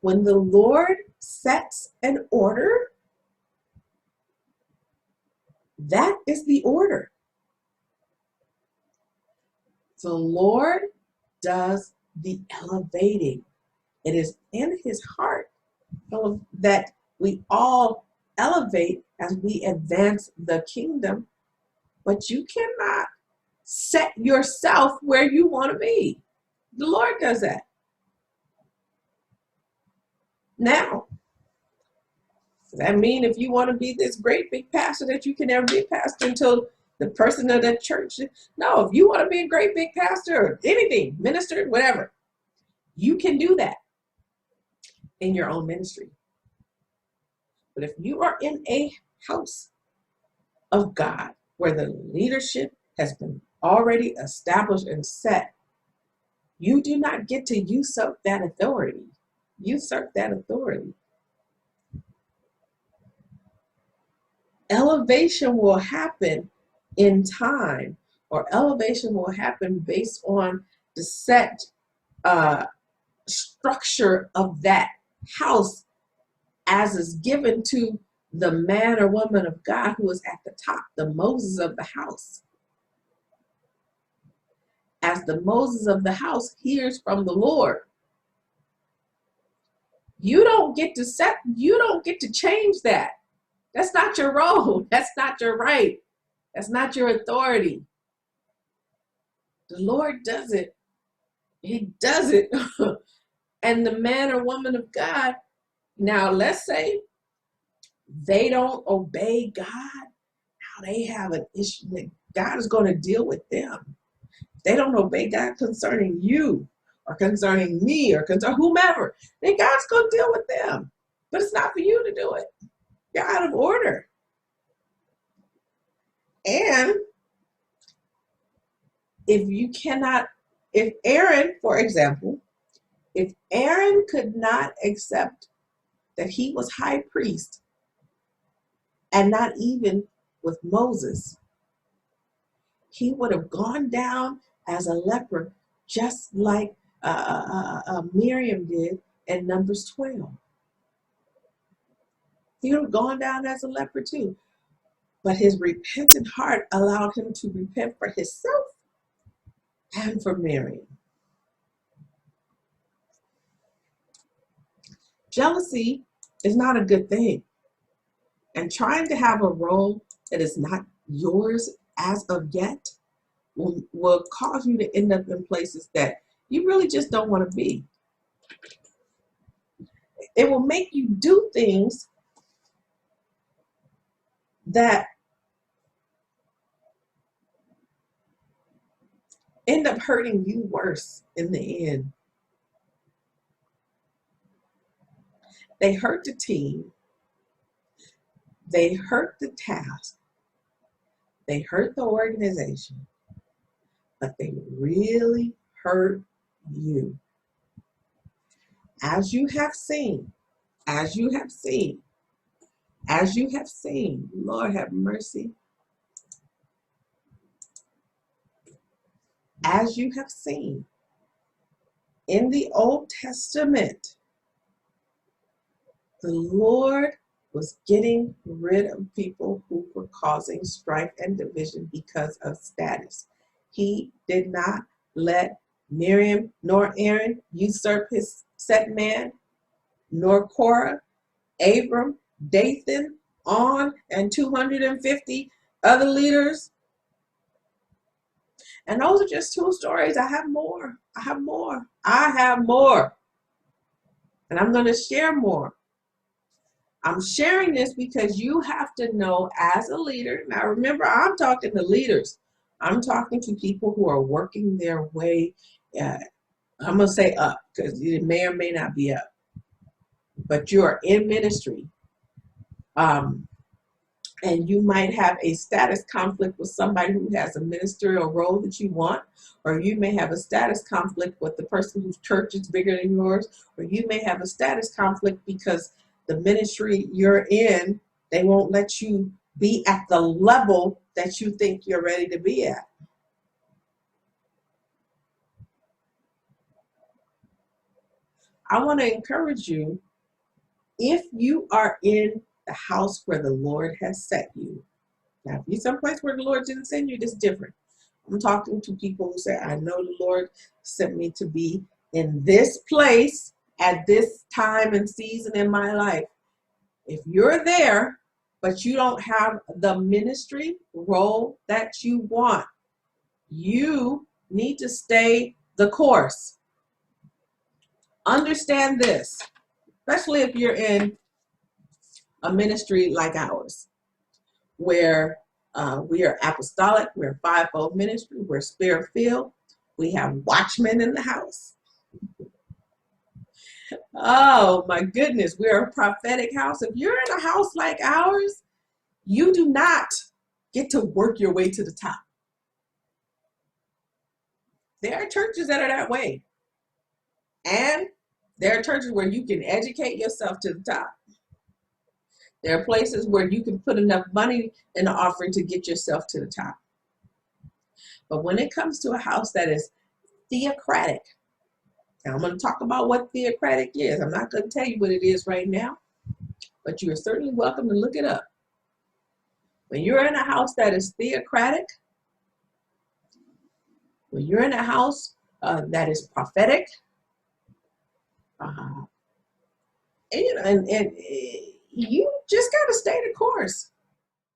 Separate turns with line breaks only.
When the Lord sets an order, that is the order. The Lord does the elevating. It is in his heart that we all elevate as we advance the kingdom, but you cannot set yourself where you want to be. The Lord does that. Now, does that mean if you want to be this great big pastor that you can never be a pastor until the person of that church? No, if you want to be a great big pastor or anything, minister, whatever, you can do that in your own ministry. But if you are in a house of God where the leadership has been already established and set, you do not get to usurp that authority. Usurp that authority. Elevation will happen in time, or elevation will happen based on the set structure of that house as is given to the man or woman of God who is at the top, the Moses of the house. As the Moses of the house hears from the Lord, you don't get to change that. That's not your role. That's not your right. That's not your authority. The Lord does it. He does it. And the man or woman of God, now let's say they don't obey God. Now they have an issue that God is going to deal with them. They don't obey God concerning you or concerning me or concerning whomever. Then God's going to deal with them. But it's not for you to do it. You're out of order. And if Aaron, for example, if Aaron could not accept that he was high priest, and not even with Moses, he would have gone down as a leper, just like Miriam did in Numbers 12. He would have gone down as a leper too. But his repentant heart allowed him to repent for himself and for Miriam. Jealousy is not a good thing. And trying to have a role that is not yours as of yet will cause you to end up in places that you really just don't want to be. It will make you do things that end up hurting you worse in the end. They hurt the team. They hurt the task. They hurt the organization. But they really hurt you. As you have seen, Lord have mercy. As you have seen in the Old Testament, the Lord was getting rid of people who were causing strife and division because of status. He did not let Miriam nor Aaron usurp his set man, nor Korah, Abram, Dathan, on, and 250 other leaders. And those are just two stories. I have more. And I'm going to share more. I'm sharing this because you have to know as a leader. Now remember, I'm talking to leaders. I'm talking to people who are working their way, I'm going to say up, because it may or may not be up. But you are in ministry. And you might have a status conflict with somebody who has a ministerial role that you want, or you may have a status conflict with the person whose church is bigger than yours, or you may have a status conflict because the ministry you're in, they won't let you be at the level that you think you're ready to be at. I want to encourage you, if you are in the house where the Lord has set you. Now, if you're someplace where the Lord didn't send you, it's different. I'm talking to people who say, I know the Lord sent me to be in this place at this time and season in my life. If you're there, but you don't have the ministry role that you want, you need to stay the course. Understand this, especially if you're in a ministry like ours, where we are apostolic, we're fivefold ministry, we're spirit filled, we have watchmen in the house. Oh my goodness, we're a prophetic house. If you're in a house like ours, you do not get to work your way to the top. There are churches that are that way. And there are churches where you can educate yourself to the top. There are places where you can put enough money in the offering to get yourself to the top. But when it comes to a house that is theocratic, and I'm going to talk about what theocratic is. I'm not going to tell you what it is right now, but you are certainly welcome to look it up. When you're in a house that is theocratic, when you're in a house that is prophetic, and you just got to stay the course.